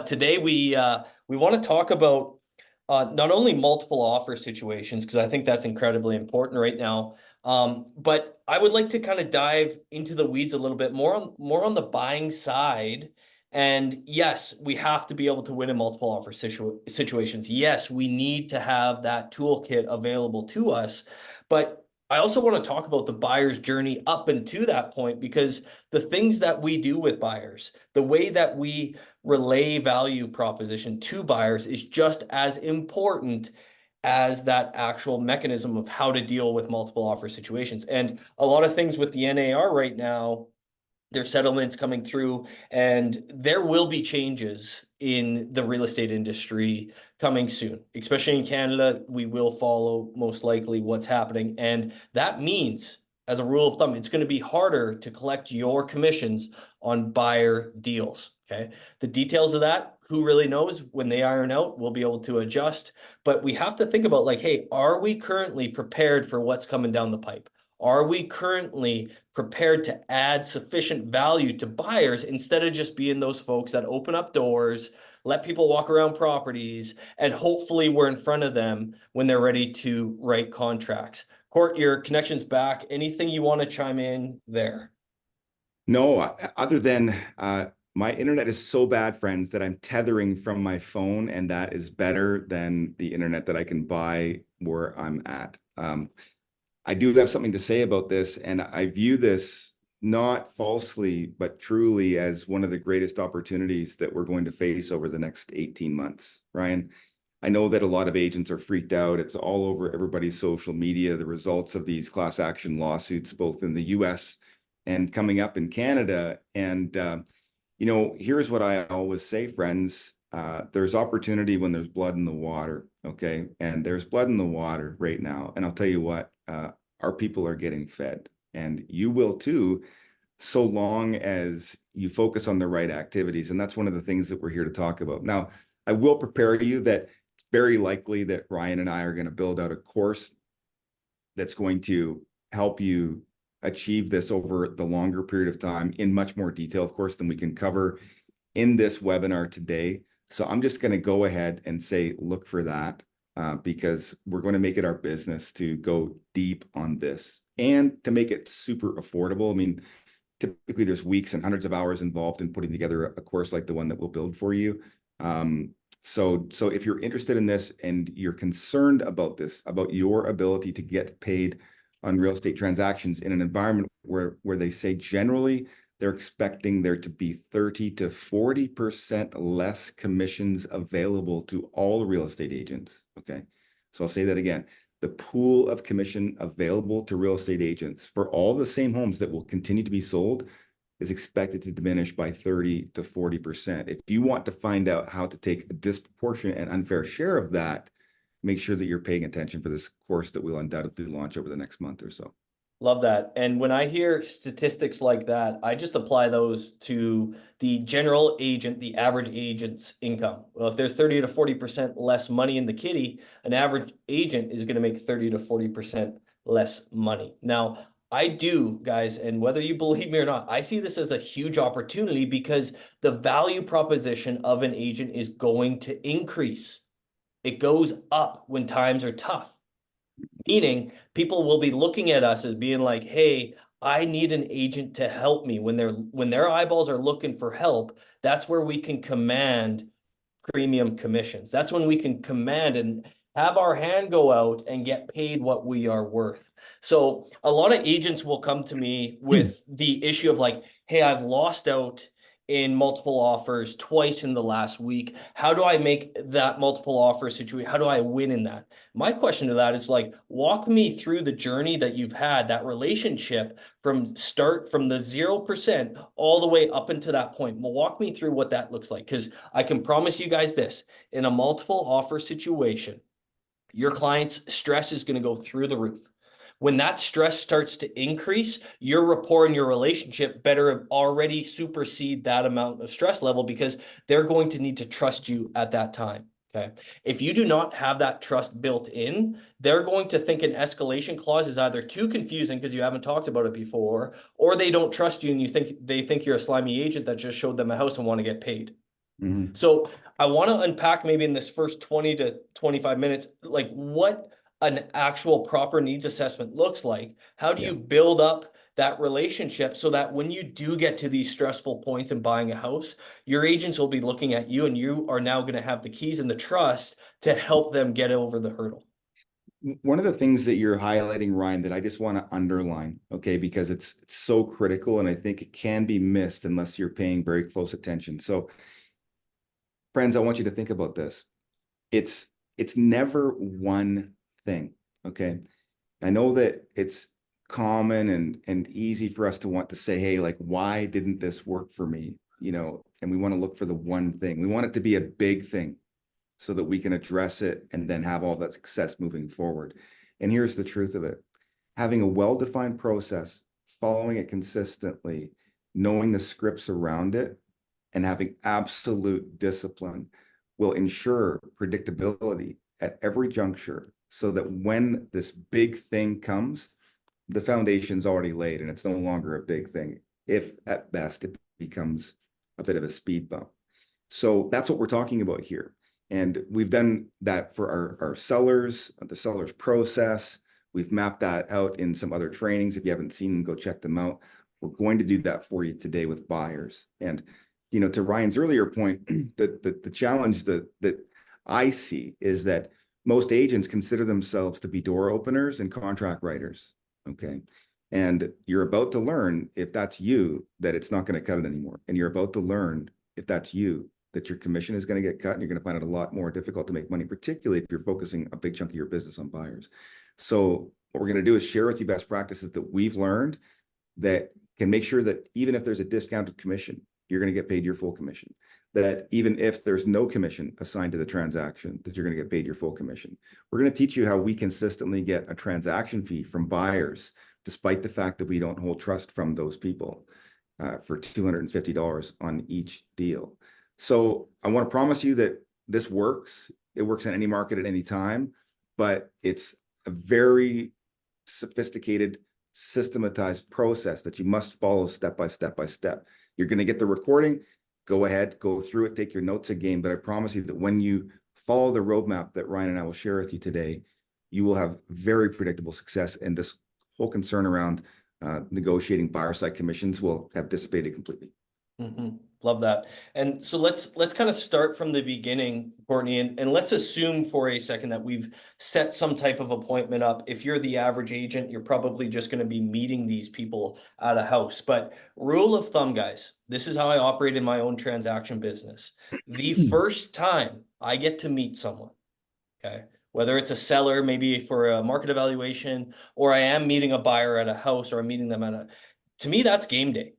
Today we want to talk about not only multiple offer situations because I think that's incredibly important right now, but I would like to kind of dive into the weeds a little bit more on the buying side. And yes, we have to be able to win in multiple offer situations. Yes, we need to have that toolkit available to us, but I also want to talk about the buyer's journey up and to that point because the things that we do with buyers, the way that we relay value proposition to buyers is just as important as that actual mechanism of how to deal with multiple offer situations. And a lot of things with the NAR right now, there's settlements coming through, and there will be changes in the real estate industry coming soon, especially in Canada. We will follow most likely what's happening. And that means, as a rule of thumb, it's going to be harder to collect your commissions on buyer deals. Okay. The details of that, who really knows? When they iron out, we'll be able to adjust. But we have to think about, like, hey, are we currently prepared for what's coming down the pipe? Are we currently prepared to add sufficient value to buyers instead of just being those folks that open up doors, let people walk around properties, and hopefully we're in front of them when they're ready to write contracts? Court, your connection's back. Anything you want to chime in there? No, other than my internet is so bad, friends, that I'm tethering from my phone, and that is better than the internet that I can buy where I'm at. I do have something to say about this, and I view this not falsely, but truly as one of the greatest opportunities that we're going to face over the next 18 months. Ryan, I know that a lot of agents are freaked out. It's all over everybody's social media, the results of these class action lawsuits, both in the US and coming up in Canada. And, here's what I always say, friends. There's opportunity when there's blood in the water, okay? And there's blood in the water right now. And I'll tell you what, our people are getting fed, and you will too, so long as you focus on the right activities. And that's one of the things that we're here to talk about. Now, I will prepare you that it's very likely that Ryan and I are going to build out a course that's going to help you achieve this over the longer period of time in much more detail, of course, than we can cover in this webinar today. So I'm just going to go ahead and say, look for that, because we're going to make it our business to go deep on this and to make it super affordable. I mean, typically there's weeks and hundreds of hours involved in putting together a course like the one that we'll build for you. So if you're interested in this and you're concerned about this, about your ability to get paid on real estate transactions in an environment where they say generally they're expecting there to be 30 to 40% less commissions available to all real estate agents. Okay. So I'll say that again. The pool of commission available to real estate agents for all the same homes that will continue to be sold is expected to diminish by 30 to 40%. If you want to find out how to take a disproportionate and unfair share of that, make sure that you're paying attention for this course that we'll undoubtedly launch over the next month or so. Love that. And when I hear statistics like that, I just apply those to the general agent, the average agent's income. Well, if there's 30 to 40% less money in the kitty, an average agent is going to make 30 to 40% less money. Now, I do, guys, and whether you believe me or not, I see this as a huge opportunity because the value proposition of an agent is going to increase. It goes up when times are tough. Meaning people will be looking at us as being like, hey, I need an agent to help me when their eyeballs are looking for help. That's where we can command premium commissions. That's when we can command and have our hand go out and get paid what we are worth. So a lot of agents will come to me with the issue of like, hey, I've lost out in multiple offers twice in the last week. How do I make that multiple offer situation? How do I win in that? My question to that is like, walk me through the journey that you've had, that relationship from the 0% all the way up into that point. Well, walk me through what that looks like. Because I can promise you guys this, in a multiple offer situation, your client's stress is going to go through the roof. When that stress starts to increase, your rapport and your relationship better already supersede that amount of stress level because they're going to need to trust you at that time. Okay. If you do not have that trust built in, they're going to think an escalation clause is either too confusing because you haven't talked about it before, or they don't trust you and they think you're a slimy agent that just showed them a house and want to get paid. Mhm. So I want to unpack maybe in this first 20 to 25 minutes, like what an actual proper needs assessment looks like. How do Yeah. you build up that relationship so that when you do get to these stressful points in buying a house, your agents will be looking at you and you are now going to have the keys and the trust to help them get over the hurdle. One of the things that you're highlighting, Ryan, that I just want to underline, okay, because it's so critical and I think it can be missed unless you're paying very close attention. So, friends, I want you to think about this. It's it's never one thing, okay? I know that it's common and easy for us to want to say, hey, like, why didn't this work for me? And we want to look for the one thing. We want it to be a big thing so that we can address it and then have all that success moving forward. And here's the truth of it. Having a well-defined process, following it consistently, knowing the scripts around it, and having absolute discipline will ensure predictability at every juncture so that when this big thing comes, the foundation's already laid and it's no longer a big thing. If at best it becomes a bit of a speed bump. So that's what we're talking about here. And we've done that for our sellers, the sellers process. We've mapped that out in some other trainings. If you haven't seen them, go check them out. We're going to do that for you today with buyers. And, to Ryan's earlier point, the challenge that I see is that most agents consider themselves to be door openers and contract writers. Okay. And you're about to learn, if that's you, that it's not going to cut it anymore. And you're about to learn, if that's you, that your commission is going to get cut and you're going to find it a lot more difficult to make money, particularly if you're focusing a big chunk of your business on buyers. So what we're going to do is share with you best practices that we've learned that can make sure that even if there's a discounted commission, you're going to get paid your full commission. That even if there's no commission assigned to the transaction, that you're going to get paid your full commission. We're going to teach you how we consistently get a transaction fee from buyers, despite the fact that we don't hold trust from those people for $250 on each deal. So I want to promise you that this works. It works in any market at any time, but it's a very sophisticated, systematized process that you must follow step by step by step. You're going to get the recording. Go ahead, go through it, take your notes again. But I promise you that when you follow the roadmap that Ryan and I will share with you today, you will have very predictable success. And this whole concern around negotiating buyer side commissions will have dissipated completely. Mm-hmm. Love that. And so let's kind of start from the beginning, Courtney, and let's assume for a second that we've set some type of appointment up. If you're the average agent, you're probably just going to be meeting these people at a house. But rule of thumb, guys, this is how I operate in my own transaction business. The first time I get to meet someone, okay, whether it's a seller, maybe for a market evaluation, or I am meeting a buyer at a house, or I'm meeting them to me, that's game day.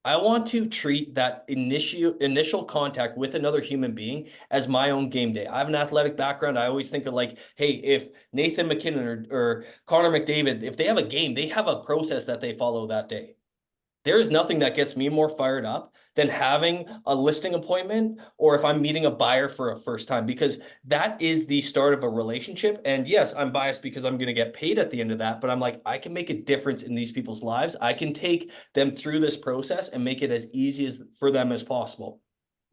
I want to treat that initial contact with another human being as my own game day. I have an athletic background. I always think of like, hey, if Nathan McKinnon or Connor McDavid, if they have a game, they have a process that they follow that day. There is nothing that gets me more fired up than having a listing appointment or if I'm meeting a buyer for a first time, because that is the start of a relationship. And yes, I'm biased because I'm going to get paid at the end of that, but I'm like, I can make a difference in these people's lives. I can take them through this process and make it as easy as for them as possible.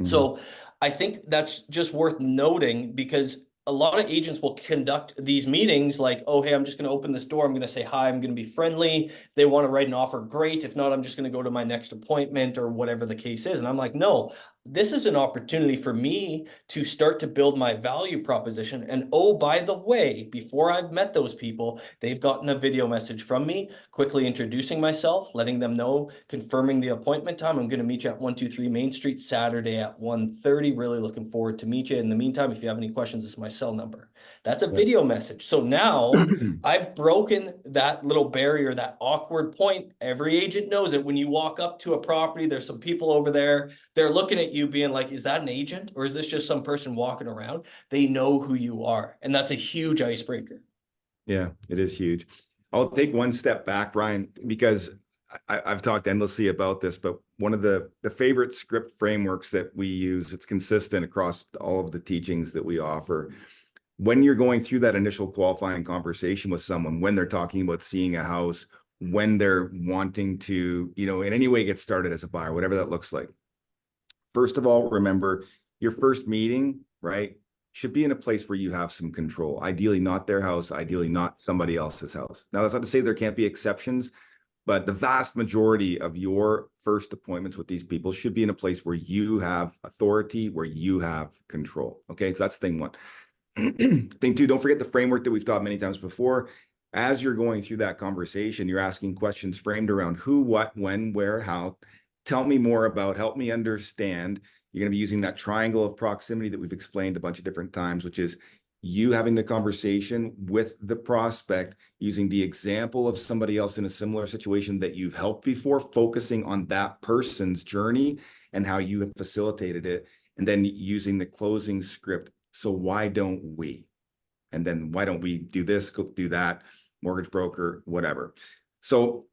So I think that's just worth noting because a lot of agents will conduct these meetings like, oh, hey, I'm just going to open this door. I'm going to say hi. I'm going to be friendly. If they want to write an offer, great. If not, I'm just going to go to my next appointment or whatever the case is. And I'm like, no, this is an opportunity for me to start to build my value proposition. And oh, by the way, before I've met those people, they've gotten a video message from me, quickly introducing myself, letting them know, confirming the appointment time. I'm going to meet you at 123 Main Street Saturday at 1:30. Really looking forward to meet you. In the meantime, if you have any questions, this is my cell number. That's a video message. So now I've broken that little barrier, that awkward point. Every agent knows it. When you walk up to a property, there's some people over there. They're looking at you being like, is that an agent or is this just some person walking around? They know who you are. And that's a huge icebreaker. Yeah, it is huge. I'll take one step back, Ryan, because I've talked endlessly about this, but one of the favorite script frameworks that we use, it's consistent across all of the teachings that we offer. When you're going through that initial qualifying conversation with someone, when they're talking about seeing a house, when they're wanting to, in any way get started as a buyer, whatever that looks like, First of all, remember your first meeting, right, should be in a place where you have some control. Ideally, not their house, ideally, not somebody else's house. Now, that's not to say there can't be exceptions, but the vast majority of your first appointments with these people should be in a place where you have authority, where you have control. Okay, so that's thing one. Thing two, don't forget the framework that we've taught many times before. As you're going through that conversation, you're asking questions framed around who, what, when, where, how. Tell me more about, help me understand. You're going to be using that triangle of proximity that we've explained a bunch of different times, which is you having the conversation with the prospect using the example of somebody else in a similar situation that you've helped before, focusing on that person's journey and how you have facilitated it, and then using the closing script. So why don't we? And then why don't we do this, go do that, mortgage broker, whatever. So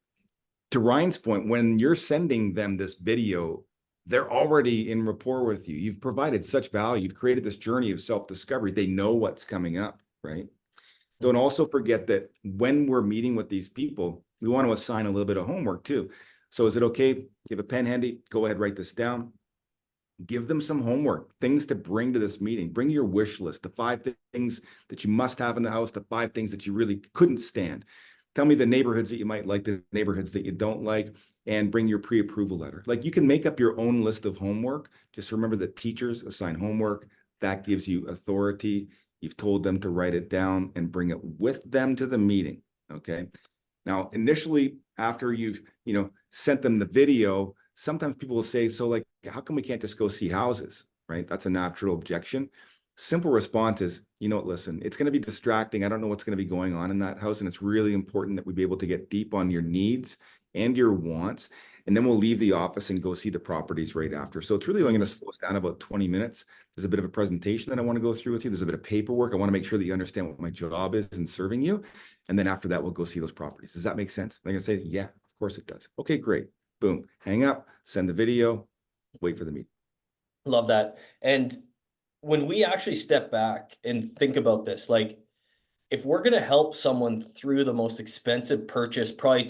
to Ryan's point, when you're sending them this video, they're already in rapport with you. You've provided such value. You've created this journey of self-discovery. They know what's coming up, right? Don't also forget that when we're meeting with these people, we want to assign a little bit of homework too. So is it okay? You have a pen handy? Go ahead, write this down. Give them some homework, things to bring to this meeting. Bring your wish list, the 5 things that you must have in the house, the 5 things that you really couldn't stand. Tell me the neighborhoods that you might like, the neighborhoods that you don't like, and bring your pre-approval letter. Like, you can make up your own list of homework. Just remember that teachers assign homework. That gives you authority. You've told them to write it down and bring it with them to the meeting, okay? Now, initially, after you've, sent them the video, sometimes people will say, so like, how come we can't just go see houses, right? That's a natural objection. Simple response is, listen, it's going to be distracting. I don't know what's going to be going on in that house. And it's really important that we be able to get deep on your needs and your wants. And then we'll leave the office and go see the properties right after. So it's really only going to slow us down about 20 minutes. There's a bit of a presentation that I want to go through with you. There's a bit of paperwork. I want to make sure that you understand what my job is in serving you. And then after that, we'll go see those properties. Does that make sense? They're going to say, yeah, of course it does. Okay, great. Boom. Hang up, send the video, wait for the meeting. Love that. And when we actually step back and think about this, like, if we're going to help someone through the most expensive purchase probably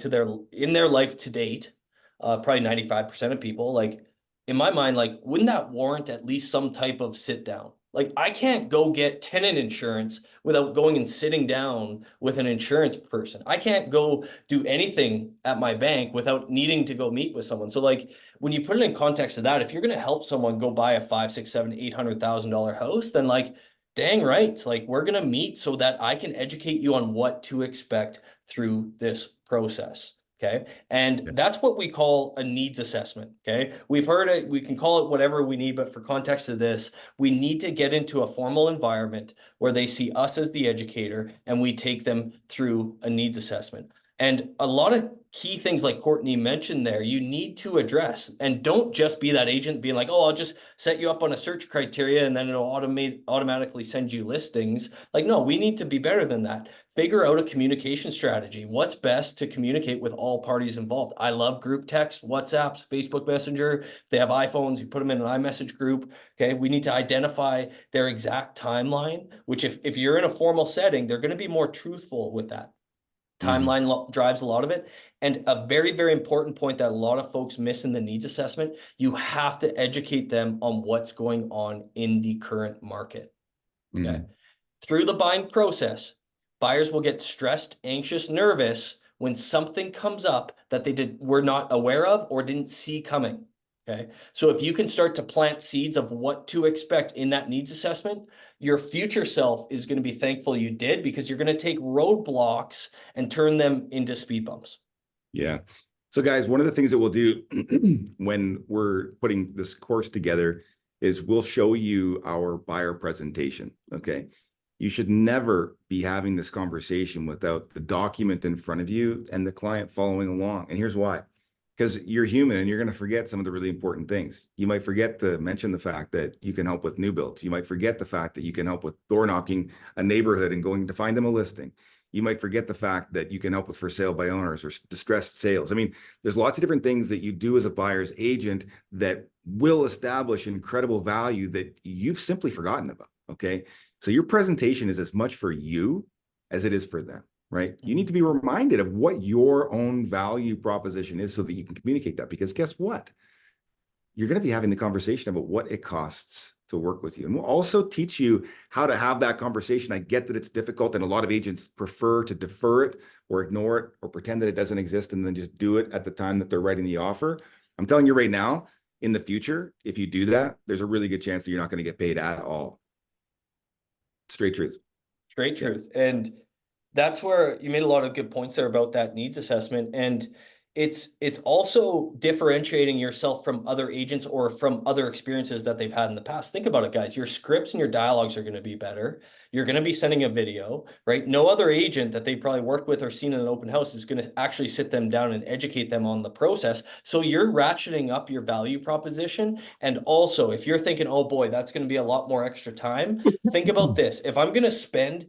in their life to date, probably 95% of people, like, in my mind, like, wouldn't that warrant at least some type of sit down? Like, I can't go get tenant insurance without going and sitting down with an insurance person. I can't go do anything at my bank without needing to go meet with someone. So, like, when you put it in context of that, if you're going to help someone go buy a 5, 6, 7, $800,000 house, then, like, dang right, it's like, we're going to meet so that I can educate you on what to expect through this process. Okay. And that's what we call a needs assessment. Okay. We've heard it, we can call it whatever we need, but for context of this, we need to get into a formal environment where they see us as the educator and we take them through a needs assessment. And a lot of key things like Courtney mentioned there, you need to address, and don't just be that agent being like, oh, I'll just set you up on a search criteria and then it'll automatically send you listings. Like, no, we need to be better than that. Figure out a communication strategy. What's best to communicate with all parties involved? I love group text, WhatsApps, Facebook Messenger. If they have iPhones, you put them in an iMessage group. Okay. We need to identify their exact timeline, which if you're in a formal setting, they're going to be more truthful with that. Timeline drives a lot of it. And a very, very important point that a lot of folks miss in the needs assessment, you have to educate them on what's going on in the current market. Okay. Through the buying process, buyers will get stressed, anxious, nervous when something comes up that they were not aware of or didn't see coming. Okay. So if you can start to plant seeds of what to expect in that needs assessment, your future self is going to be thankful you did, because you're going to take roadblocks and turn them into speed bumps. Yeah. So guys, one of the things that we'll do when we're putting this course together is we'll show you our buyer presentation. Okay. You should never be having this conversation without the document in front of you and the client following along. And here's why. Because you're human and you're going to forget some of the really important things. You might forget to mention the fact that you can help with new builds. You might forget the fact that you can help with door knocking a neighborhood and going to find them a listing. You might forget the fact that you can help with for sale by owners or distressed sales. I mean, there's lots of different things that you do as a buyer's agent that will establish incredible value that you've simply forgotten about. Okay. So your presentation is as much for you as it is for them. Right? You need to be reminded of what your own value proposition is so that you can communicate that. Because guess what? you're going to be having the conversation about what it costs to work with you. And we'll also teach you how to have that conversation. I get that it's difficult, and a lot of agents prefer to defer it or ignore it or pretend that it doesn't exist and then just do it at the time that they're writing the offer. I'm telling you right now, in the future, if you do that, there's a really good chance that you're not going to get paid at all. Straight truth. Straight Yeah. truth. And that's where you made a lot of good points there about that needs assessment. And it's also differentiating yourself from other agents or from other experiences that they've had in the past. Think about it, guys. Your scripts and your dialogues are going to be better. You're going to be sending a video, right? No other agent that they probably worked with or seen in an open house is going to actually sit them down and educate them on the process. So you're ratcheting up your value proposition. And also, if you're thinking, oh boy, that's going to be a lot more extra time, think about this. If I'm going to spend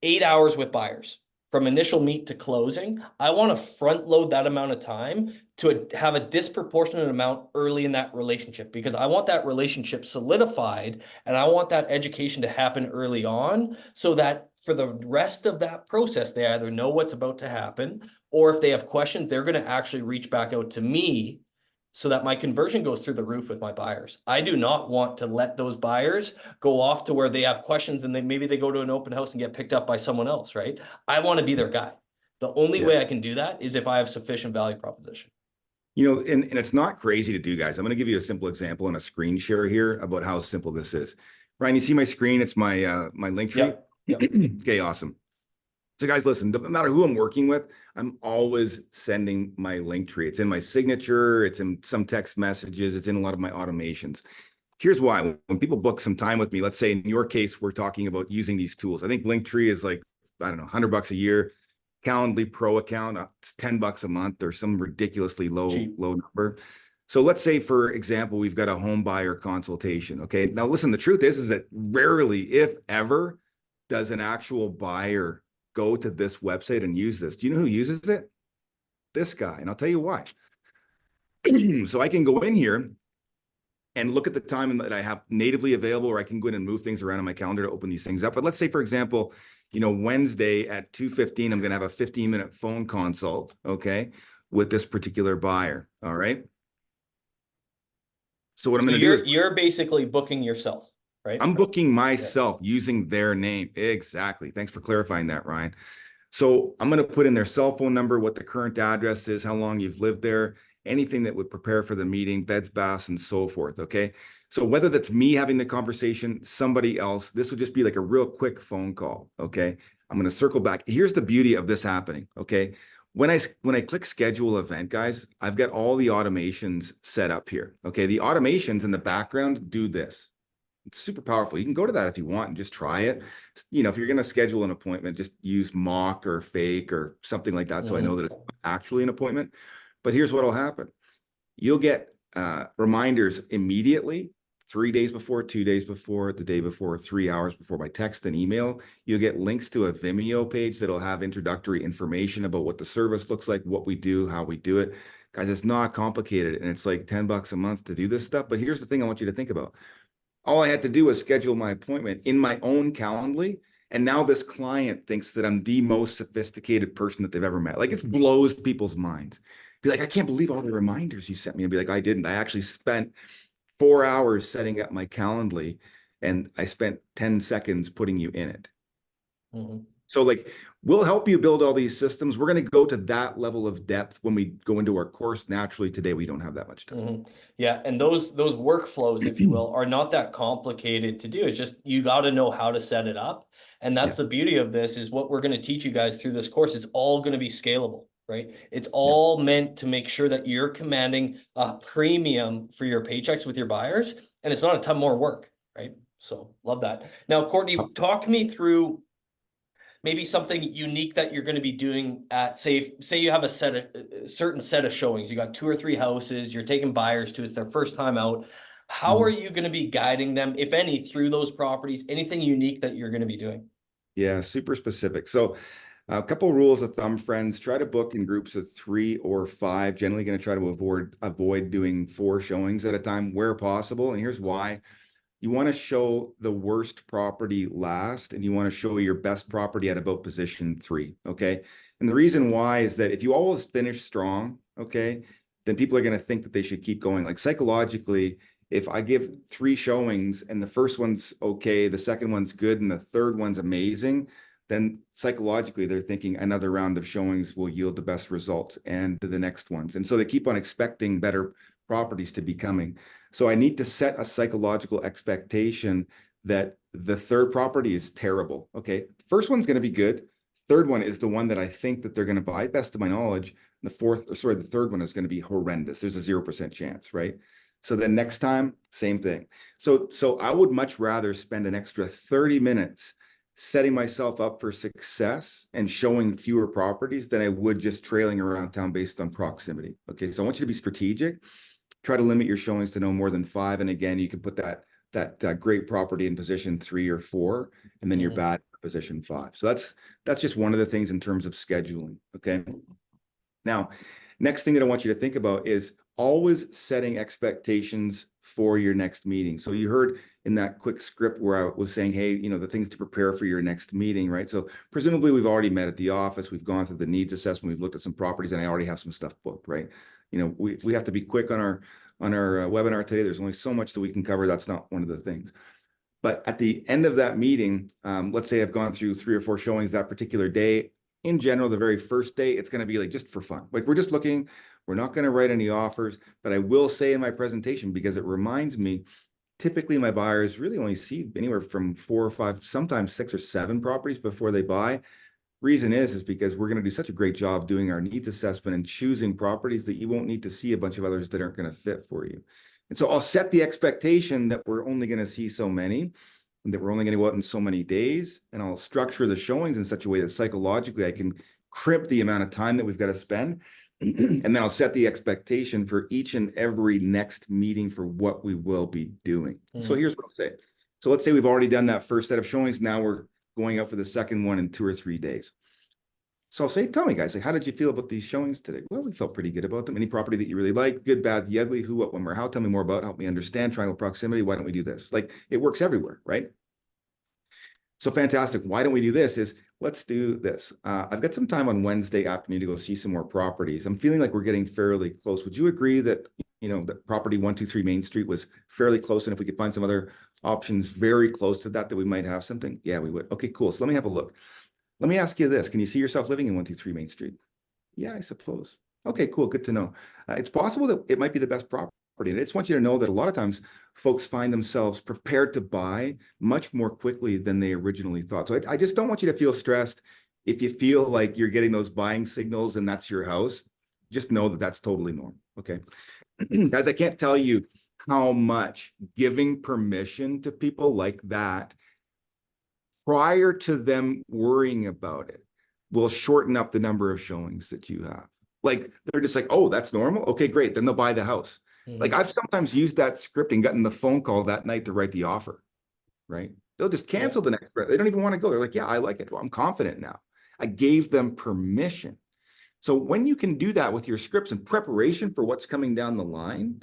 8 hours with buyers from initial meet to closing, I want to front load that amount of time to have a disproportionate amount early in that relationship, because I want that relationship solidified and I want that education to happen early on, so that for the rest of that process, they either know what's about to happen, or if they have questions, they're going to actually reach back out to me, so that my conversion goes through the roof with my buyers. I do not want to let those buyers go off to where they have questions and maybe they go to an open house and get picked up by someone else, right? I want to be their guy. The only Yeah. way I can do that is if I have sufficient value proposition. You know, and it's not crazy to do, guys. I'm going to give you a simple example and a screen share here about how simple this is. Ryan, you see my screen? It's my link tree. Yep. Yep. Okay, awesome. So guys, listen, no matter who I'm working with, I'm always sending my link tree. It's in my signature, it's in some text messages, it's in a lot of my automations. Here's why. When people book some time with me, let's say in your case, we're talking about using these tools. I think Linktree is like, I don't know, $100 a year. Calendly Pro account, it's $10 a month or some ridiculously low number. So let's say, for example, we've got a home buyer consultation. Okay. Now listen, the truth is that rarely, if ever, does an actual buyer go to this website and use this. Do you know who uses it? This guy. And I'll tell you why. So I can go in here and look at the time that I have natively available, or I can go in and move things around in my calendar to open these things up. But let's say, for example, you know, Wednesday at 2:15, I'm going to have a 15-minute phone consult, okay, with this particular buyer. All right. So what I'm going to do is you're basically booking yourself, right? I'm booking myself using their name. Exactly. Thanks for clarifying that, Ryan. So I'm going to put in their cell phone number, what the current address is, how long you've lived there, anything that would prepare for the meeting, beds, baths, and so forth. Okay. So whether that's me having the conversation, somebody else, this would just be like a real quick phone call. Okay. I'm going to circle back. Here's the beauty of this happening. Okay. When I click schedule event, guys, I've got all the automations set up here. Okay. The automations in the background do this. It's super powerful. You can go to that if you want and just try it. You know, if you're going to schedule an appointment, just use mock or fake or something like that. So I know that it's actually an appointment. But here's what will happen. You'll get reminders immediately, 3 days before, 2 days before, the day before, 3 hours before, by text and email. You'll get links to a Vimeo page that'll have introductory information about what the service looks like, what we do, how we do it. Guys, it's not complicated, and it's like $10 a month to do this stuff. But here's the thing I want you to think about. All I had to do was schedule my appointment in my own Calendly. And now this client thinks that I'm the most sophisticated person that they've ever met. Like, it blows people's minds. Be like, I can't believe all the reminders you sent me. And be like, I didn't. I actually spent 4 hours setting up my Calendly, and I spent 10 seconds putting you in it. So like, we'll help you build all these systems. We're going to go to that level of depth when we go into our course. Naturally, today, we don't have that much time. Yeah. And those workflows, if you will, are not that complicated to do. It's just, you got to know how to set it up. And that's the beauty of this, is what we're going to teach you guys through this course. It's all going to be scalable, right? It's all meant to make sure that you're commanding a premium for your paychecks with your buyers. And it's not a ton more work, right? So love that. Now, Courtney, talk me through maybe something unique that you're going to be doing at, say you have a certain set of showings. You got 2 or 3 houses, you're taking buyers to, it's their first time out. How are you going to be guiding them, if any, through those properties? Anything unique that you're going to be doing? Yeah, super specific. So a couple of rules of thumb, friends. Try to book in groups of 3 or 5. Generally going to try to avoid doing 4 showings at a time where possible. And here's why. You want to show the worst property last, and you want to show your best property at about position 3. Okay. And the reason why is that if you always finish strong, okay, then people are going to think that they should keep going. Like psychologically, if I give 3 showings and the first one's okay, the second one's good, and the third one's amazing, then psychologically they're thinking another round of showings will yield the best results and the next ones. And so they keep on expecting better properties to be coming. So I need to set a psychological expectation that the third property is terrible. Okay, first one's going to be good. Third one is the one that I think that they're going to buy, best of my knowledge. The third one is going to be horrendous. There's a 0% chance, right? So then next time, same thing. So I would much rather spend an extra 30 minutes setting myself up for success and showing fewer properties than I would just trailing around town based on proximity. Okay, so I want you to be strategic. Try to limit your showings to no more than 5. And again, you can put that great property in position 3 or 4, and then you're bad in position 5. So that's just one of the things in terms of scheduling. Okay. Now, next thing that I want you to think about is always setting expectations for your next meeting. So you heard in that quick script where I was saying, hey, the things to prepare for your next meeting, right? So presumably we've already met at the office, we've gone through the needs assessment, we've looked at some properties, and I already have some stuff booked, right? We have to be quick on our webinar today. There's only so much that we can cover. That's not one of the things. But at the end of that meeting, let's say I've gone through 3 or 4 showings that particular day. In general, the very first day, it's going to be like just for fun. Like we're just looking, we're not going to write any offers, but I will say in my presentation, because it reminds me, typically my buyers really only see anywhere from 4 or 5, sometimes 6 or 7 properties before they buy. Reason is because we're going to do such a great job doing our needs assessment and choosing properties that you won't need to see a bunch of others that aren't going to fit for you. And so I'll set the expectation that we're only going to see so many, and that we're only going to go out in so many days. And I'll structure the showings in such a way that psychologically I can crimp the amount of time that we've got to spend. And then I'll set the expectation for each and every next meeting for what we will be doing. So here's what I'll say. So let's say we've already done that first set of showings. Now we're going out for the second one in 2 or 3 days. So I'll say, tell me guys, like, how did you feel about these showings today? Well, we felt pretty good about them. Any property that you really like, good, bad, the ugly, who, what, when, where, how, tell me more about, help me understand, triangle proximity. Why don't we do this? Like it works everywhere, right? So fantastic. Why don't we do this? Let's do this. I've got some time on Wednesday afternoon to go see some more properties. I'm feeling like we're getting fairly close. Would you agree that, that property 123 Main Street was fairly close? And if we could find some other options very close to that we might have something? Yeah, we would. Okay, cool. So let me have a look. Let me ask you this. Can you see yourself living in 123 Main Street? Yeah, I suppose. Okay, cool. Good to know. It's possible that it might be the best property. And I just want you to know that a lot of times folks find themselves prepared to buy much more quickly than they originally thought. So I just don't want you to feel stressed. If you feel like you're getting those buying signals and that's your house, just know that that's totally normal. Okay. Guys, I can't tell you how much giving permission to people like that prior to them worrying about it will shorten up the number of showings that you have. Like they're just like, oh, that's normal. Okay, great. Then they'll buy the house. Like I've sometimes used that script and gotten the phone call that night to write the offer, right? They'll just cancel the next. They don't even want to go. They're like, yeah, I like it. Well, I'm confident now. I gave them permission. So when you can do that with your scripts in preparation for what's coming down the line,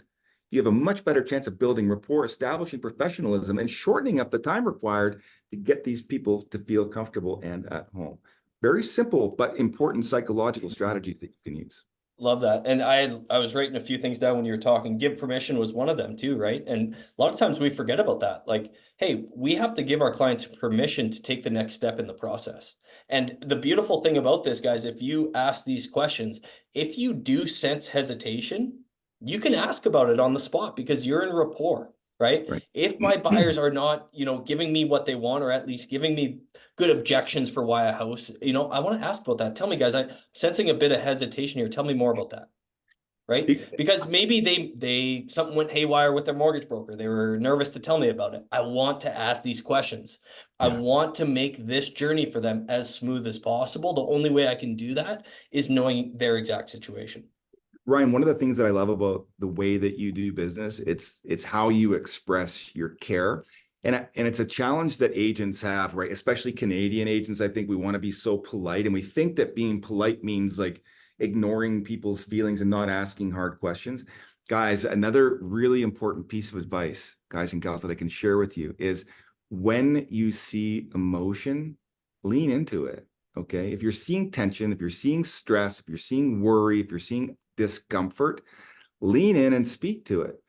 you have a much better chance of building rapport, establishing professionalism, and shortening up the time required to get these people to feel comfortable and at home. Very simple, but important psychological strategies that you can use. Love that. And I was writing a few things down when you were talking. Give permission was one of them too, right? And a lot of times we forget about that. Like, hey, we have to give our clients permission to take the next step in the process. And the beautiful thing about this, guys, if you ask these questions, if you do sense hesitation, you can ask about it on the spot because you're in rapport. Right? If my buyers are not, giving me what they want, or at least giving me good objections for why a house, I want to ask about that. Tell me, guys, I'm sensing a bit of hesitation here. Tell me more about that. Right? Because maybe they something went haywire with their mortgage broker. They were nervous to tell me about it. I want to ask these questions. I want to make this journey for them as smooth as possible. The only way I can do that is knowing their exact situation. Ryan, one of the things that I love about the way that you do business, it's how you express your care. And it's a challenge that agents have, right? Especially Canadian agents. I think we want to be so polite, and we think that being polite means like ignoring people's feelings and not asking hard questions. Guys, another really important piece of advice, guys and gals, that I can share with you is when you see emotion, lean into it. Okay. If you're seeing tension, if you're seeing stress, if you're seeing worry, if you're seeing discomfort, lean in and speak to it.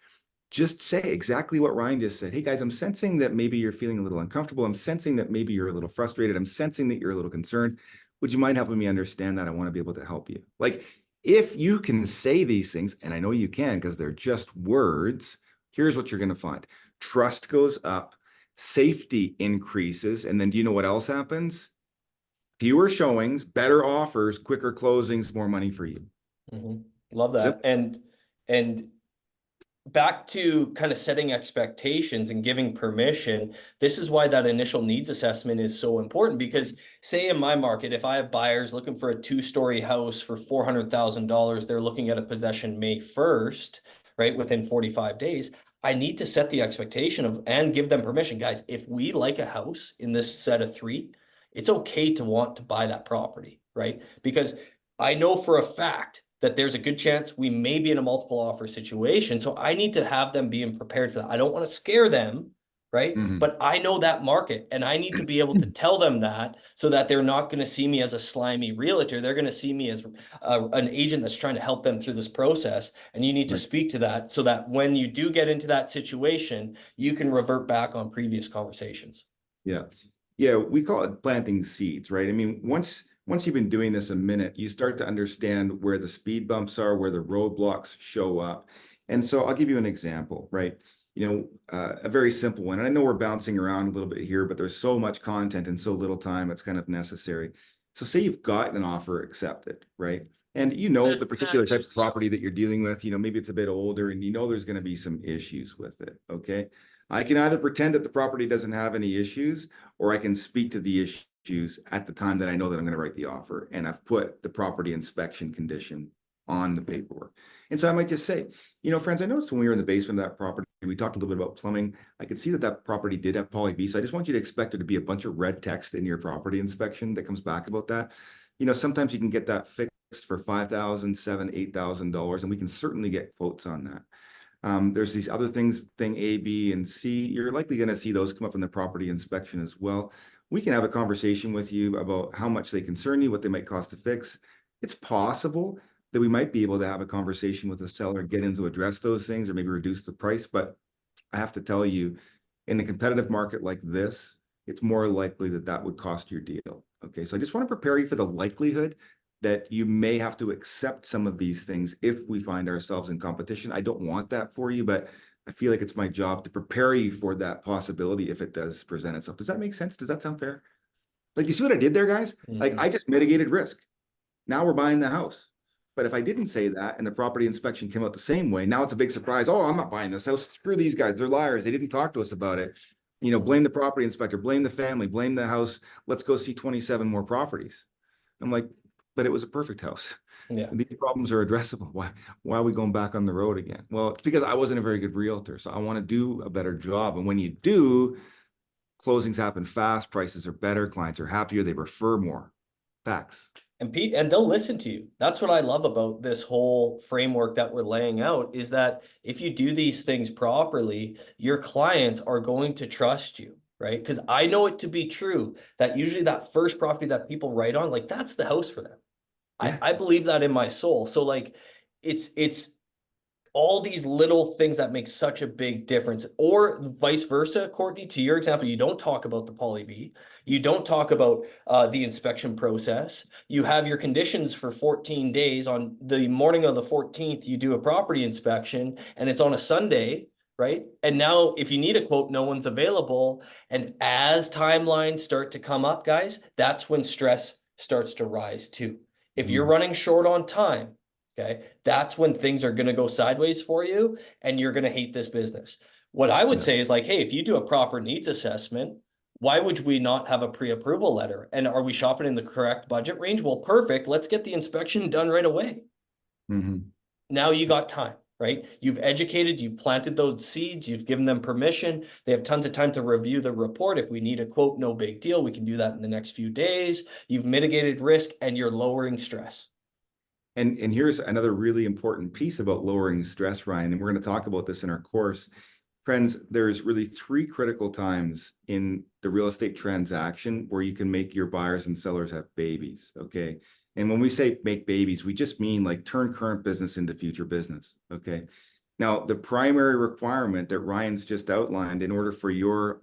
Just say exactly what Ryan just said. Hey guys, I'm sensing that maybe you're feeling a little uncomfortable. I'm sensing that maybe you're a little frustrated. I'm sensing that you're a little concerned. Would you mind helping me understand that? I want to be able to help you. Like, if you can say these things, and I know you can because they're just words, here's what you're going to find. Trust goes up, safety increases, and then do you know what else happens? Fewer showings, better offers, quicker closings, more money for you. Love that. Simple. And back to kind of setting expectations and giving permission, this is why that initial needs assessment is so important. Because say in my market, if I have buyers looking for a 2-story house for $400,000, they're looking at a possession May 1st, right, within 45 days, I need to set the expectation of and give them permission. Guys, if we like a house in this set of 3, it's okay to want to buy that property, right? Because I know for a fact that there's a good chance we may be in a multiple offer situation. So I need to have them being prepared for that. I don't want to scare them, right? But I know that market and I need to be able to tell them that so that they're not going to see me as a slimy realtor. They're going to see me as an agent that's trying to help them through this process. And you need to speak to that so that when you do get into that situation, you can revert back on previous conversations. Yeah. Yeah. We call it planting seeds, right? I mean, once you've been doing this a minute, you start to understand where the speed bumps are, where the roadblocks show up. And so I'll give you an example, right? A very simple one. And I know we're bouncing around a little bit here, but there's so much content and so little time, it's kind of necessary. So say you've got an offer accepted, right? And you know the particular type of property that you're dealing with, maybe it's a bit older and there's going to be some issues with it, okay? I can either pretend that the property doesn't have any issues, or I can speak to the issues at the time that I know that I'm going to write the offer. And I've put the property inspection condition on the paperwork. And so I might just say, friends, I noticed when we were in the basement of that property, we talked a little bit about plumbing. I could see that property did have poly B. So I just want you to expect there to be a bunch of red text in your property inspection that comes back about that. Sometimes you can get that fixed for $5,000, $7,000, $8,000, and we can certainly get quotes on that. There's these other things, thing A, B, and C. You're likely going to see those come up in the property inspection as well. We can have a conversation with you about how much they concern you, what they might cost to fix. It's possible that we might be able to have a conversation with the seller, get in to address those things, or maybe reduce the price. But I have to tell you, in a competitive market like this, it's more likely that would cost your deal. Okay, so I just want to prepare you for the likelihood that you may have to accept some of these things if we find ourselves in competition. I don't want that for you, but I feel like it's my job to prepare you for that possibility if it does present itself. Does that make sense? Does that sound fair? Like, you see what I did there, guys? Like, I just mitigated risk. Now we're buying the house. But if I didn't say that and the property inspection came out the same way, now it's a big surprise. Oh, I'm not buying this house. Screw these guys. They're liars. They didn't talk to us about it. Blame the property inspector, blame the family, blame the house. Let's go see 27 more properties. I'm like, but it was a perfect house. Yeah. These problems are addressable. Why are we going back on the road again? Well, it's because I wasn't a very good realtor. So I want to do a better job. And when you do, closings happen fast, prices are better, clients are happier, they refer more. Facts. And they'll listen to you. That's what I love about this whole framework that we're laying out, is that if you do these things properly, your clients are going to trust you, right? Because I know it to be true that usually that first property that people write on, like, that's the house for them. Yeah. I believe that in my soul. So like it's all these little things that make such a big difference, or vice versa. Courtney, to your example, you don't talk about the poly B, you don't talk about the inspection process. You have your conditions for 14 days. On the morning of the 14th, you do a property inspection and it's on a Sunday, right? And now if you need a quote, no one's available. And as timelines start to come up, guys, that's when stress starts to rise too. If you're running short on time, okay, that's when things are going to go sideways for you and you're going to hate this business. What I would say is like, hey, if you do a proper needs assessment, why would we not have a pre-approval letter? And are we shopping in the correct budget range? Well, perfect. Let's get the inspection done right away. Now you got time, right? You've educated, you've planted those seeds, you've given them permission. They have tons of time to review the report. If we need a quote, no big deal. We can do that in the next few days. You've mitigated risk and you're lowering stress. And here's another really important piece about lowering stress, Ryan, and we're going to talk about this in our course. Friends, there's really 3 critical times in the real estate transaction where you can make your buyers and sellers have babies, okay? And when we say make babies, we just mean like turn current business into future business. Okay. Now, the primary requirement that Ryan's just outlined in order for your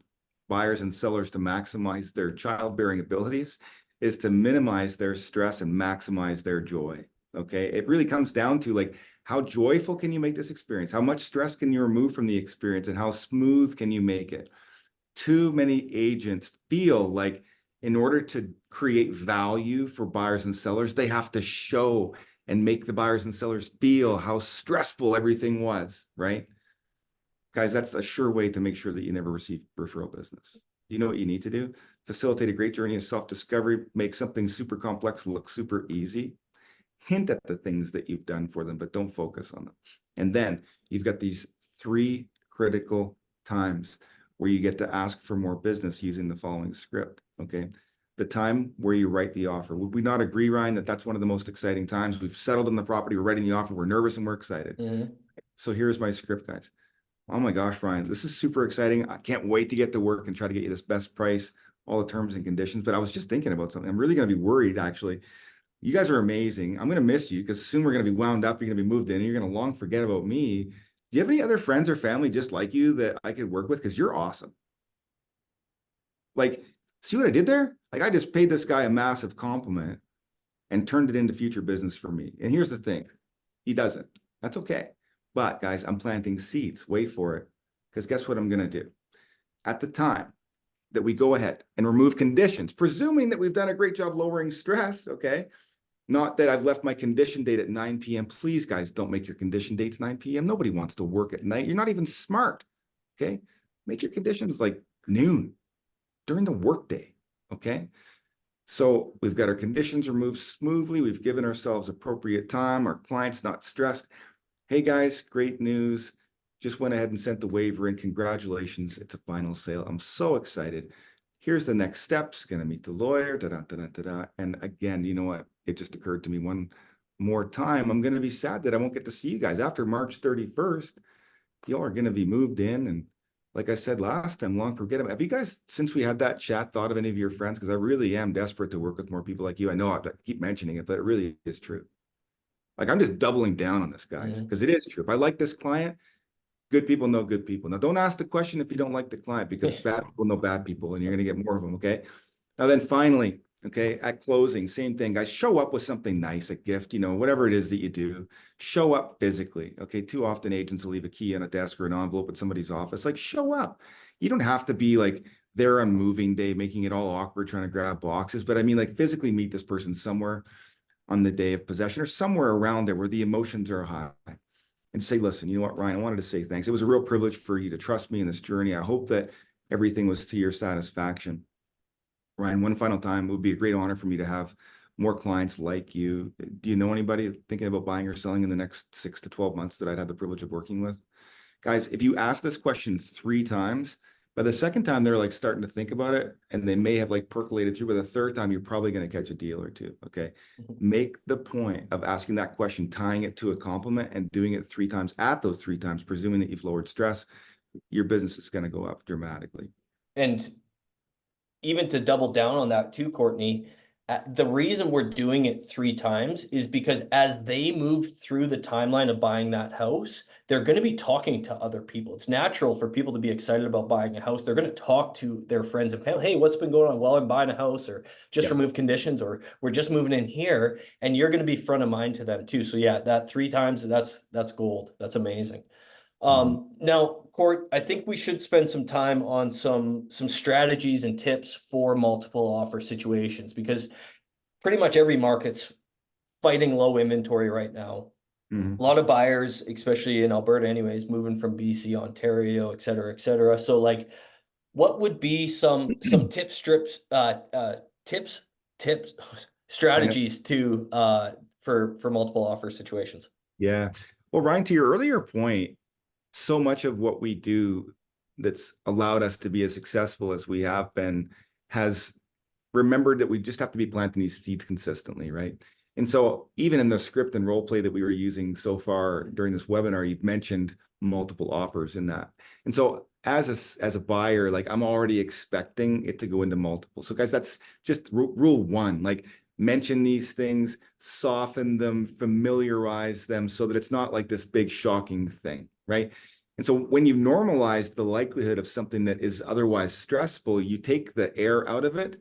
buyers and sellers to maximize their childbearing abilities is to minimize their stress and maximize their joy. Okay. It really comes down to like, how joyful can you make this experience? How much stress can you remove from the experience, and how smooth can you make it? Too many agents feel like in order to create value for buyers and sellers, they have to show and make the buyers and sellers feel how stressful everything was, right? Guys, that's a sure way to make sure that you never receive referral business. You know what you need to do? Facilitate a great journey of self-discovery, make something super complex look super easy. Hint at the things that you've done for them, but don't focus on them. And then you've got these 3 critical times where you get to ask for more business using the following script, okay? The time where you write the offer. Would we not agree, Ryan, that that's one of the most exciting times? We've settled on the property, we're writing the offer, we're nervous and we're excited. So here's my script, guys. Oh my gosh, Ryan, this is super exciting. I can't wait to get to work and try to get you this best price, all the terms and conditions. But I was just thinking about something. I'm really going to be worried, actually. You guys are amazing. I'm going to miss you because soon we're going to be wound up. You're going to be moved in. And you're going to long forget about me. Do you have any other friends or family just like you that I could work with? Because you're awesome. Like, see what I did there? Like, I just paid this guy a massive compliment and turned it into future business for me. And here's the thing. He doesn't. That's okay. But guys, I'm planting seeds. Wait for it. Because guess what I'm going to do? At the time that we go ahead and remove conditions, presuming that we've done a great job lowering stress, okay? Not that I've left my condition date at 9 p.m. Please, guys, don't make your condition dates 9 p.m. Nobody wants to work at night. You're not even smart, okay? Make your conditions like noon during the workday, okay? So we've got our conditions removed smoothly. We've given ourselves appropriate time. Our client's not stressed. Hey, guys, great news. Just went ahead and sent the waiver in. Congratulations. It's a final sale. I'm so excited. Here's the next steps. Going to meet the lawyer. And again, you know what? It just occurred to me one more time. I'm going to be sad that I won't get to see you guys after March 31st. Y'all are going to be moved in. And like I said last time, long forget them. Have you guys, since we had that chat, thought of any of your friends? Because I really am desperate to work with more people like you. I know I keep mentioning it, but it really is true. Like, I'm just doubling down on this, guys, because it is true. If I like this client, good people know good people. Now, don't ask the question if you don't like the client, because bad people know bad people, and you're going to get more of them, okay? Now, then finally, okay, at closing, same thing, guys. Show up with something nice, a gift, you know, whatever it is that you do. Show up physically, okay? Too often, agents will leave a key on a desk or an envelope at somebody's office. Like, show up. You don't have to be like there on moving day, making it all awkward, trying to grab boxes. But I mean, like, physically meet this person somewhere on the day of possession or somewhere around there where the emotions are high, and say, listen, you know what, Ryan, I wanted to say thanks. It was a real privilege for you to trust me in this journey. I hope that everything was to your satisfaction. Ryan, one final time, it would be a great honor for me to have more clients like you. Do you know anybody thinking about buying or selling in the next 6 to 12 months that I'd have the privilege of working with? Guys, if you ask this question 3 times, by the second time, they're like starting to think about it, and they may have like percolated through. By the third time, you're probably going to catch a deal or two. Okay. Make the point of asking that question, tying it to a compliment, and doing it 3 times. At those 3 times, presuming that you've lowered stress, your business is going to go up dramatically. And even to double down on that too, Courtney, the reason we're doing it 3 times is because as they move through the timeline of buying that house, they're going to be talking to other people. It's natural for people to be excited about buying a house. They're going to talk to their friends and family. Hey, what's been going on? Well, I'm buying a house, or just remove conditions, or we're just moving in here. And you're going to be front of mind to them too. So yeah, that 3 times, that's gold. That's amazing. Now, Court, I think we should spend some time on some strategies and tips for multiple offer situations, because pretty much every market's fighting low inventory right now. A lot of buyers, especially in Alberta anyways, moving from BC, Ontario, et cetera, et cetera. So like, what would be some tips, strategies to for multiple offer situations? Yeah. Well, Ryan, to your earlier point, so much of what we do that's allowed us to be as successful as we have been has remembered that we just have to be planting these seeds consistently, right? And so even in the script and role play that we were using so far during this webinar, you've mentioned multiple offers in that. And so as a buyer, like, I'm already expecting it to go into multiple. So guys, that's just rule 1. Like, mention these things, soften them, familiarize them so that it's not like this big shocking thing, right? And so when you normalize the likelihood of something that is otherwise stressful, you take the air out of it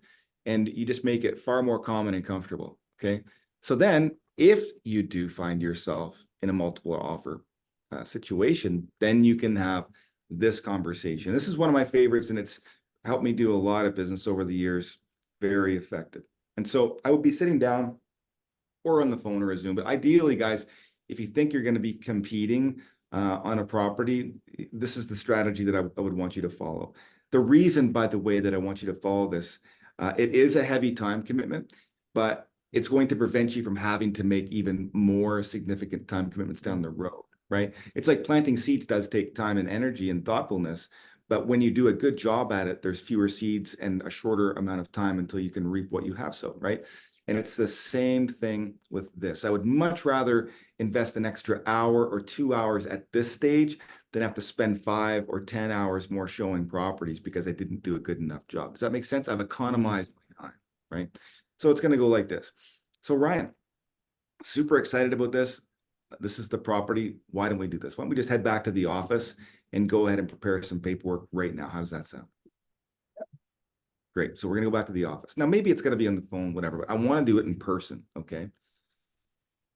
and you just make it far more common and comfortable. Okay. So then if you do find yourself in a multiple offer situation, then you can have this conversation. This is one of my favorites, and it's helped me do a lot of business over the years. Very effective. And so I would be sitting down or on the phone or a Zoom, but ideally, guys, if you think you're going to be competing on a property, this is the strategy that I would want you to follow. The reason, by the way, that I want you to follow this, it is a heavy time commitment, but it's going to prevent you from having to make even more significant time commitments down the road, right? It's like planting seeds does take time and energy and thoughtfulness, but when you do a good job at it, there's fewer seeds and a shorter amount of time until you can reap what you have sowed, right? And it's the same thing with this. I would much rather invest an extra hour or 2 hours at this stage than have to spend 5 or 10 hours more showing properties because I didn't do a good enough job. Does that make sense? I've economized my time, right? So it's going to go like this. So Ryan, super excited about this. This is the property. Why don't we do this? Why don't we just head back to the office and go ahead and prepare some paperwork right now? How does that sound? Great. So we're going to go back to the office. Now, maybe it's going to be on the phone, whatever, but I want to do it in person. Okay.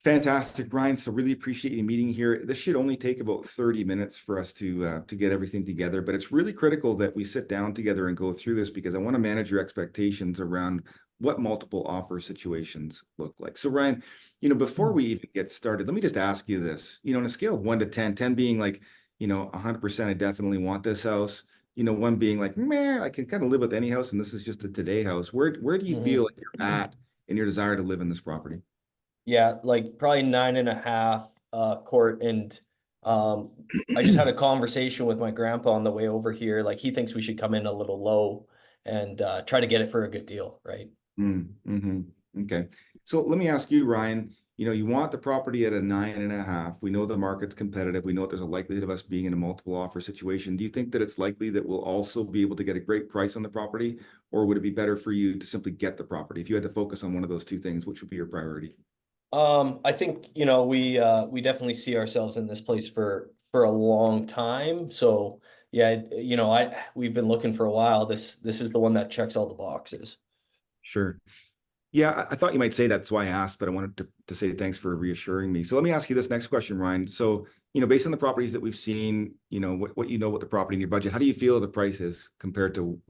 Fantastic, Ryan. So really appreciate you meeting here. This should only take about 30 minutes for us to get everything together, but it's really critical that we sit down together and go through this because I want to manage your expectations around what multiple offer situations look like. So Ryan, before we even get started, let me just ask you this, on a scale of 1 to 10, 10 being like, 100%, I definitely want this house. 1 being like, meh, I can kind of live with any house, and this is just a today house. Where do you feel like you're at in your desire to live in this property? Yeah, like probably 9.5, Court. And I just had a conversation with my grandpa on the way over here. Like he thinks we should come in a little low and try to get it for a good deal, right? Mm-hmm. Okay. So let me ask you, Ryan, you want the property at a 9.5. We know the market's competitive. We know there's a likelihood of us being in a multiple offer situation. Do you think that it's likely that we'll also be able to get a great price on the property, or would it be better for you to simply get the property? If you had to focus on one of those two things, which would be your priority? I think, we definitely see ourselves in this place for a long time. So yeah, we've been looking for a while. This is the one that checks all the boxes. Sure. Yeah, I thought you might say that. That's why I asked, but I wanted to say thanks for reassuring me. So let me ask you this next question, Ryan. So, based on the properties that we've seen, what you know about the property in your budget, how do you feel the price is compared to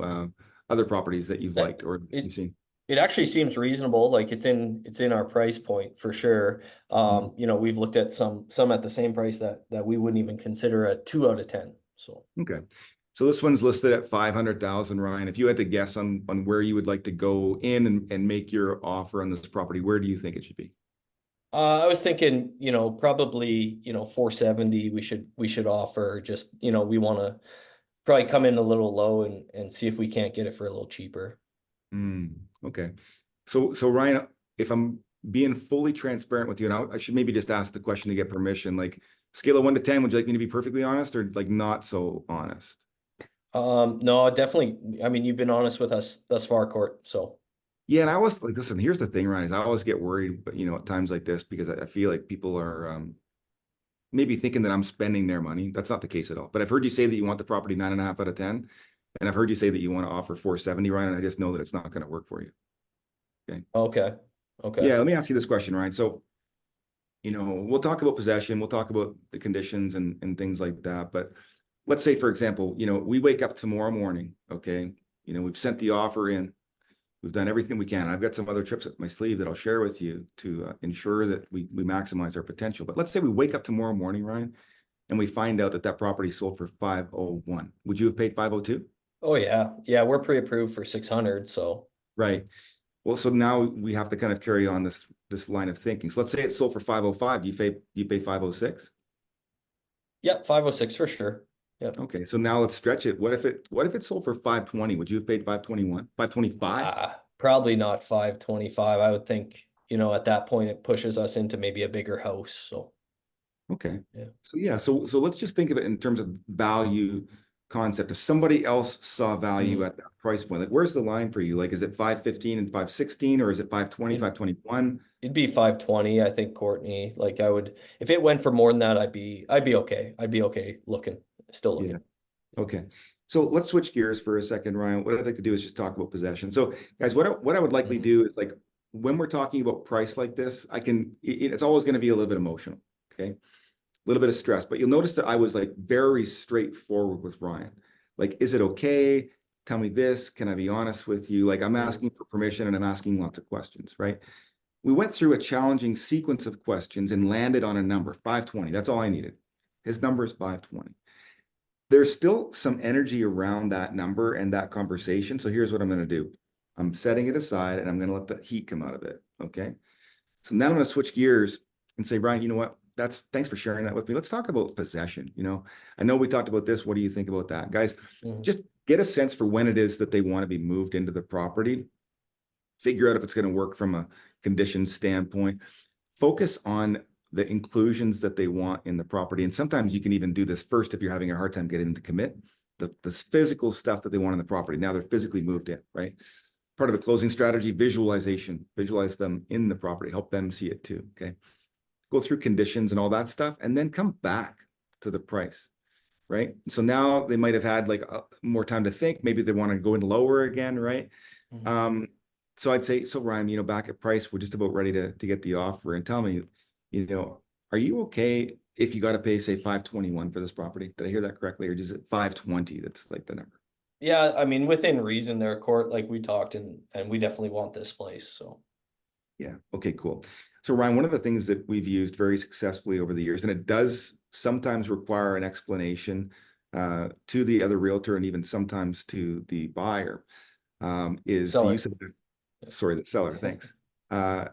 other properties that you've That liked or it you've seen? it actually seems reasonable. Like it's in our price point for sure. Mhm. We've looked at some at the same price that we wouldn't even consider a 2 out of 10. So Okay. So this one's listed at 500,000, Ryan. If you had to guess on where you would like to go in and make your offer on this property, where do you think it should be? I was thinking, probably, 470 we should offer. Just, we want to probably come in a little low and see if we can't get it for a little cheaper. Okay. So Ryan, if I'm being fully transparent with you, and I should maybe just ask the question to get permission, like scale of 1 to 10, would you like me to be perfectly honest or like not so honest? No, definitely. I mean, you've been honest with us thus far, Court. So, Yeah, and I always like, listen, here's the thing, Ryan, is I always get worried, but at times like this, because I feel like people are maybe thinking that I'm spending their money. That's not the case at all. But I've heard you say that you want the property 9.5 out of 10. And I've heard you say that you want to offer 470, Ryan, and I just know that it's not going to work for you. Okay. okay. Okay. Yeah, let me ask you this question, Ryan. So, we'll talk about possession, we'll talk about the conditions and things like that. But let's say, for example, we wake up tomorrow morning, okay? We've sent the offer in, we've done everything we can. I've got some other trips up my sleeve that I'll share with you to ensure that we maximize our potential. But let's say we wake up tomorrow morning, Ryan, and we find out that that property sold for 501. Would you have paid 502? Oh yeah. Yeah, we're pre-approved for 600. So, Right. Well, so now we have to kind of carry on this line of thinking. So let's say it sold for 505. Do you pay 506? yeah, 506 for sure. Yeah. Okay, so now let's stretch it. What if it sold for 520? Would you have paid 521? 525? Probably not 525. I would think, at that point it pushes us into maybe a bigger house. So, Okay. yeah. So yeah, so let's just think of it in terms of value concept. If somebody else saw value Mm. at that price point, like where's the line for you? Like, is it 515 and 516, or is it 520, It, 521? it'd be 520, I think, Courtney. Like I would, if it went for more than that, I'd be okay. I'd be okay looking, still Yeah. looking. Okay. So let's switch gears for a second, Ryan. What I'd like to do is just talk about possession. So guys, what I would likely Mhm. do is like when we're talking about price like this, it's always going to be a little bit emotional. Okay. A little bit of stress, but you'll notice that I was like very straightforward with Ryan. Like, is it okay? Tell me this. Can I be honest with you? Like, I'm Mhm. asking for permission and I'm asking lots of questions, right? We went through a challenging sequence of questions and landed on a number, 520. That's all I needed. His number is 520. There's still some energy around that number and that conversation. So here's what I'm going to do. I'm setting it aside and I'm going to let the heat come out of it. Okay. So now I'm going to switch gears and say, Brian, you know what? Thanks for sharing that with me. Let's talk about possession. I know we talked about this. What do you think about that? Guys, Mhm. just get a sense for when it is that they want to be moved into the property. Figure out if it's going to work from a condition standpoint. Focus on the inclusions that they want in the property. And sometimes you can even do this first if you're having a hard time getting them to commit. The physical stuff that they want in the property. Now they're physically moved in, right? Part of the closing strategy, visualization. Visualize them in the property. Help them see it too, okay? Go through conditions and all that stuff, and then come back to the price, right? So now they might have had like more time to think. Maybe they want to go in lower again, right? Mhm. Um, so I'd say, so Ryan, back at price, we're just about ready to get the offer. And tell me, are you okay if you got to pay, say, 521 for this property? Did I hear that correctly? Or is it 520? That's like the number. Yeah, I mean, within reason there, Court, like we talked and we definitely want this place. So Yeah. Okay, cool. So Ryan, one of the things that we've used very successfully over the years, and it does sometimes require an explanation to the other realtor and even sometimes to the buyer, is the use seller. of the seller, thanks. Uh,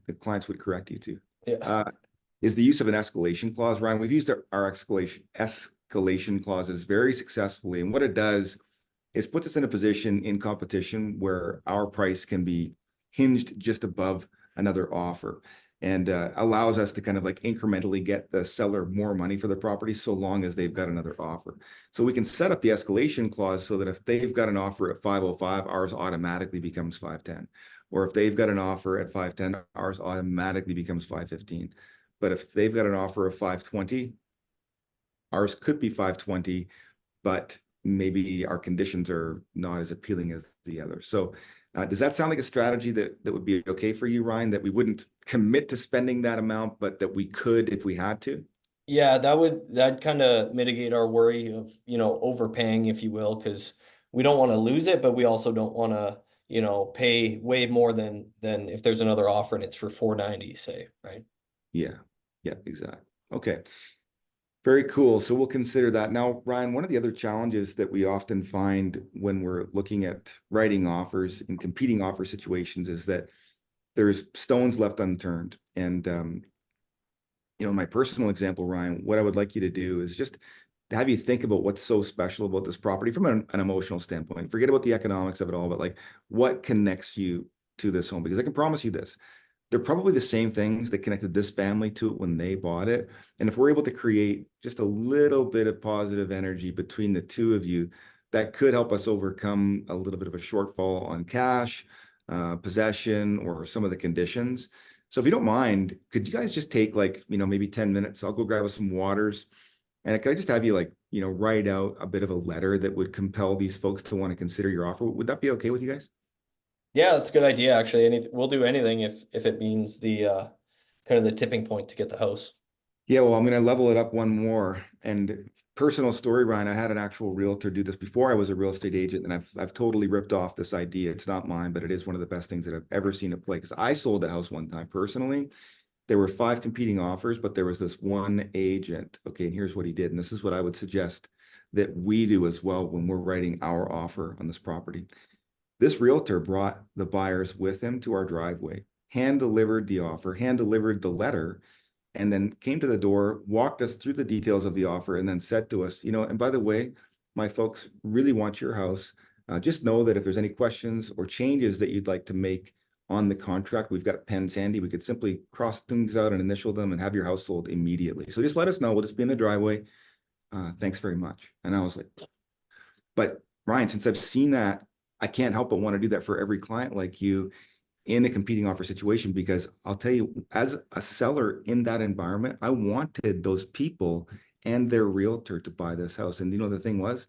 the clients would correct you too. Yeah. Uh, is the use of an escalation clause, Ryan. We've used our escalation clauses very successfully. And what it does is puts us in a position in competition where our price can be hinged just above another offer and allows us to kind of like incrementally get the seller more money for the property so long as they've got another offer. So we can set up the escalation clause so that if they've got an offer at 505, ours automatically becomes 510. Or if they've got an offer at 510, ours automatically becomes 515. But if they've got an offer of 520, ours could be 520, but maybe our conditions are not as appealing as the other. So does that sound like a strategy that would be okay for you, Ryan, that we wouldn't commit to spending that amount, but that we could if we had to? Yeah, that kind of mitigate our worry of, overpaying, if you will, because we don't want to lose it, but we also don't want to, pay way more than if there's another offer and it's for 490, say, right? Yeah, yeah, exactly. Okay. Very cool. So we'll consider that. Now, Ryan, one of the other challenges that we often find when we're looking at writing offers in competing offer situations is that there's stones left unturned. And my personal example, Ryan, what I would like you to do is just to have you think about what's so special about this property from an emotional standpoint. Forget about the economics of it all, but like what connects you to this home? Because I can promise you this, they're probably the same things that connected this family to it when they bought it. And if we're able to create just a little bit of positive energy between the two of you, that could help us overcome a little bit of a shortfall on cash, possession, or some of the conditions. So if you don't mind, could you guys just take like, maybe 10 minutes? I'll go grab us some waters. And could I just have you like, write out a bit of a letter that would compel these folks to want to consider your offer? Would that be okay with you guys? Yeah, that's a good idea, actually. We'll do anything if it means the kind of the tipping point to get the house. Yeah, well, I'm going to level it up one more. And personal story, Ryan, I had an actual realtor do this before I was a real estate agent, and I've totally ripped off this idea. It's not mine, but it is one of the best things that I've ever seen it play. Because I sold a house one time personally. There were 5 competing offers, but there was this one agent. Okay, and here's what he did. And this is what I would suggest that we do as well when we're writing our offer on this property. This realtor brought the buyers with him to our driveway, hand delivered the offer, hand delivered the letter, and then came to the door, walked us through the details of the offer, and then said to us, and by the way, my folks really want your house. Just know that if there's any questions or changes that you'd like to make on the contract, we've got pens handy. We could simply cross things out and initial them and have your house sold immediately. So just let us know. We'll just be in the driveway. Thanks very much. And I was like, But Ryan, since I've seen that, I can't help but want to do that for every client like you in a competing offer situation, because I'll tell you, as a seller in that environment, I wanted those people and their realtor to buy this house. And the thing was,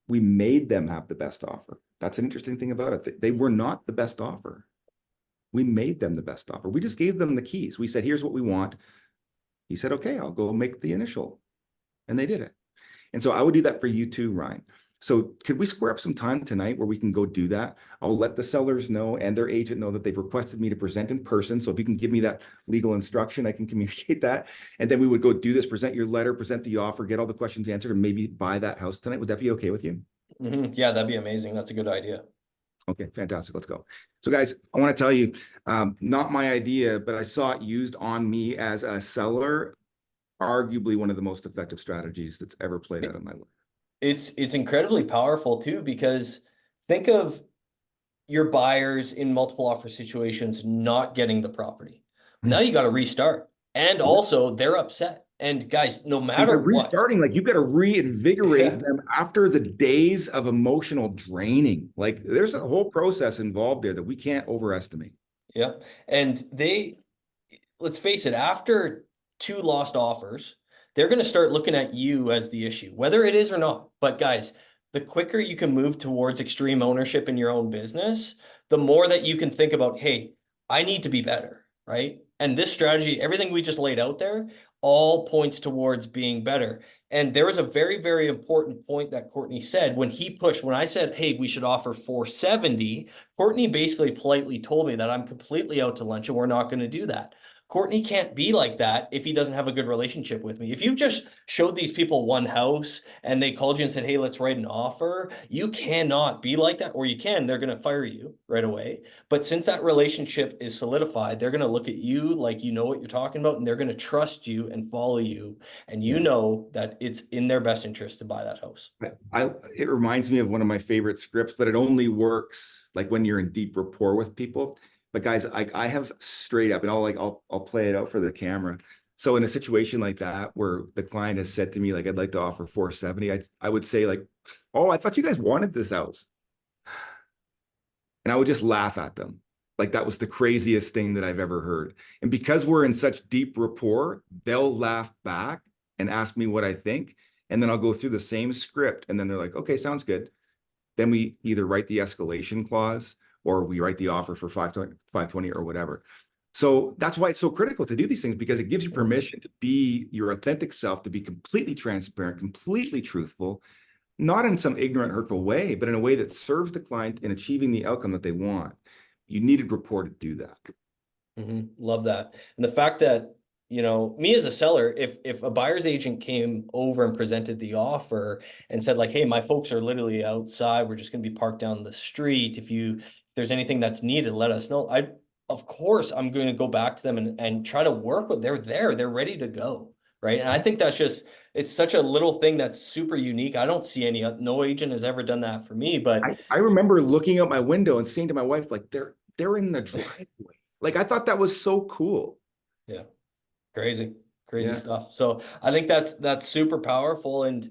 we made them have the best offer. That's an interesting thing about it. They were not the best offer. We made them the best offer. We just gave them the keys. We said, here's what we want. He said, okay, I'll go make the initial. And they did it. And so I would do that for you too, Ryan. So could we square up some time tonight where we can go do that? I'll let the sellers know and their agent know that they've requested me to present in person. So if you can give me that legal instruction, I can communicate that. And then we would go do this, present your letter, present the offer, get all the questions answered, and maybe buy that house tonight. Would that be okay with you? Yeah, that'd be amazing. That's a good idea. Okay, fantastic. Let's go. So guys, I want to tell you, not my idea, but I saw it used on me as a seller, arguably one of the most effective strategies that's ever played out in my life. It's incredibly powerful too, because think of your buyers in multiple offer situations not getting the property. Now you got to restart. And also they're upset. And guys, no matter what, restarting, like you've got to reinvigorate yeah, them after the days of emotional draining. Like there's a whole process involved there that we can't overestimate. yeah. And let's face it, after 2 lost offers, they're going to start looking at you as the issue, whether it is or not. But guys, the quicker you can move towards extreme ownership in your own business, the more that you can think about, hey, I need to be better, right? And this strategy, everything we just laid out there, all points towards being better. And there was a very, very important point that Courtney said when I said, hey, we should offer 470, Courtney basically politely told me that I'm completely out to lunch and we're not going to do that. Courtney can't be like that if he doesn't have a good relationship with me. If you've just showed these people one house and they called you and said, hey, let's write an offer, you cannot be like that. Or you can, they're going to fire you right away. But since that relationship is solidified, they're going to look at you like you know what you're talking about, and they're going to trust you and follow you. And you know that it's in their best interest to buy that house. It reminds me of one of my favorite scripts, but it only works like when you're in deep rapport with people. But guys, I have straight up, and I'll play it out for the camera. So in a situation like that, where the client has said to me, like, I'd like to offer 470, I would say like, oh, I thought you guys wanted this house. And I would just laugh at them. Like that was the craziest thing that I've ever heard. And because we're in such deep rapport, they'll laugh back and ask me what I think. And then I'll go through the same script. And then they're like, okay, sounds good. Then we either write the escalation clause or we write the offer for 520 or whatever. So that's why it's so critical to do these things, because it gives you permission to be your authentic self, to be completely transparent, completely truthful, not in some ignorant, hurtful way, but in a way that serves the client in achieving the outcome that they want. You needed rapport to do that. Love that. And the fact that, me as a seller, if a buyer's agent came over and presented the offer and said like, hey, my folks are literally outside, we're just going to be parked down the street. If there's anything that's needed, let us know. Of course, I'm going to go back to them and try to work with, they're there, they're ready to go. Right. And I think it's such a little thing that's super unique. I don't see no agent has ever done that for me, but I remember looking out my window and saying to my wife, like, they're in the driveway. Like, I thought that was so cool. yeah. Crazy Yeah. stuff. So I think that's super powerful, and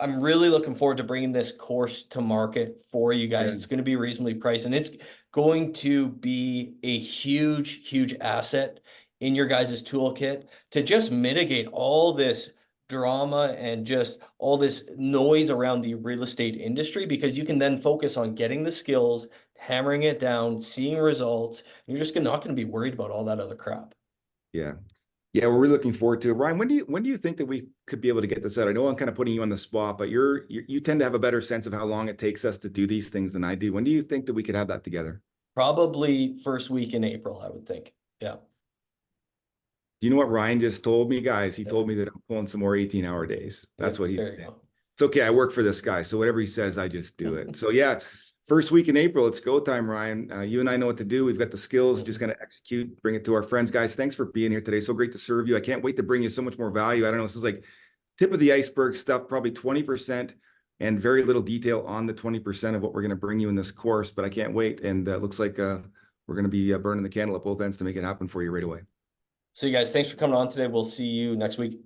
I'm really looking forward to bringing this course to market for you guys. Yeah. It's going to be reasonably priced, and it's going to be a huge asset in your guys' toolkit to just mitigate all this drama and just all this noise around the real estate industry, because you can then focus on getting the skills, hammering it down, seeing results. You're just not going to be worried about all that other crap. Yeah. Yeah, we're really looking forward to it. Ryan, when do you think that we could be able to get this out? I know I'm kind of putting you on the spot, but you tend to have a better sense of how long it takes us to do these things than I do. When do you think that we could have that together? Probably first week in April, I would think. Yeah. Do you know what Ryan just told me, guys? He Yeah. told me that I'm pulling some more 18-hour days. That's what he There you said. go. It's okay. I work for this guy. So whatever he says, I just do it. So yeah, first week in April, it's go time, Ryan. You and I know what to do. We've got the skills, just going to execute, bring it to our friends. Guys, thanks for being here today. So great to serve you. I can't wait to bring you so much more value. I don't know. This is like tip of the iceberg stuff, probably 20% and very little detail on the 20% of what we're going to bring you in this course, but I can't wait. And it looks like we're going to be burning the candle at both ends to make it happen for you right away. So you guys, thanks for coming on today. We'll see you next week.